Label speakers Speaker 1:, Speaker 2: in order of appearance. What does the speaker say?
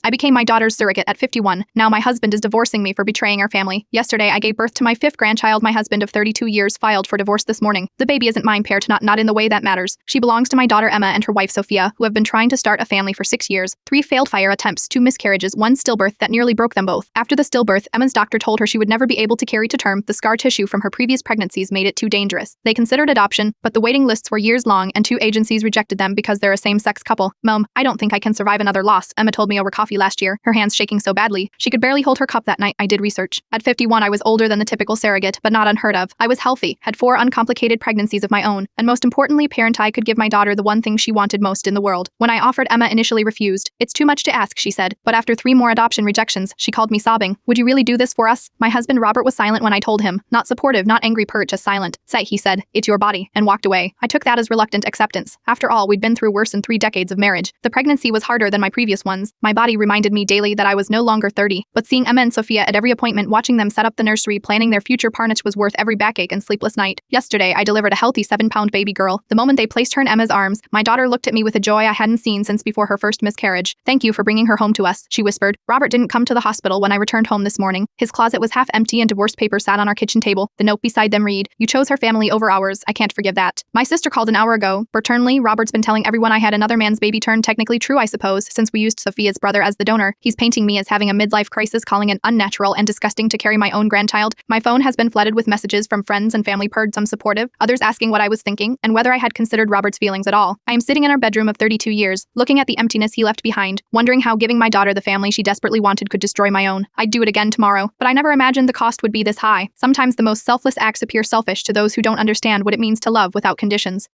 Speaker 1: I became my daughter's surrogate at 51. Now my husband is divorcing me for betraying our family. Yesterday, I gave birth to my 5th grandchild. My husband of 32 years filed for divorce this morning. The baby isn't mine, pair to not in the way that matters. She belongs to my daughter Emma and her wife Sophia, who have been trying to start a family for 6 years. 3 failed fire attempts, 2 miscarriages, 1 stillbirth that nearly broke them both. After the stillbirth, Emma's doctor told her she would never be able to carry to term. The scar tissue from her previous pregnancies made it too dangerous. They considered adoption, but the waiting lists were years long and 2 agencies rejected them because they're a same-sex couple. Mom, I don't think I can survive another loss, Emma told me over coffee last year, her hands shaking so badly she could barely hold her cup that night. I did research. At 51, I was older than the typical surrogate, but not unheard of. I was healthy, had 4 uncomplicated pregnancies of my own, and most importantly, parent I could give my daughter the one thing she wanted most in the world. When I offered, Emma initially refused. It's too much to ask, she said, but after 3 more adoption rejections, she called me sobbing. Would you really do this for us? My husband Robert was silent when I told him. Not supportive, not angry, just silent. Say, he said, it's your body, and walked away. I took that as reluctant acceptance. After all, we'd been through worse than 3 decades of marriage. The pregnancy was harder than my previous ones. My body reminded me daily that I was no longer 30. But seeing Emma and Sophia at every appointment, watching them set up the nursery, planning their future parnage was worth every backache and sleepless night. Yesterday, I delivered a healthy 7-pound baby girl. The moment they placed her in Emma's arms, my daughter looked at me with a joy I hadn't seen since before her first miscarriage. Thank you for bringing her home to us, she whispered. Robert didn't come to the hospital when I returned home this morning. His closet was half empty and divorce papers sat on our kitchen table. The note beside them read, you chose her family over ours. I can't forgive that. My sister called an hour ago. Paternally, Robert's been telling everyone I had another man's baby. Turned technically true, I suppose, since we used Sophia's brother as the donor. He's painting me as having a midlife crisis, calling it unnatural and disgusting to carry my own grandchild. My phone has been flooded with messages from friends and family, some supportive, others asking what I was thinking and whether I had considered Robert's feelings at all. I am sitting in our bedroom of 32 years, looking at the emptiness he left behind, wondering how giving my daughter the family she desperately wanted could destroy my own. I'd do it again tomorrow, but I never imagined the cost would be this high. Sometimes the most selfless acts appear selfish to those who don't understand what it means to love without conditions.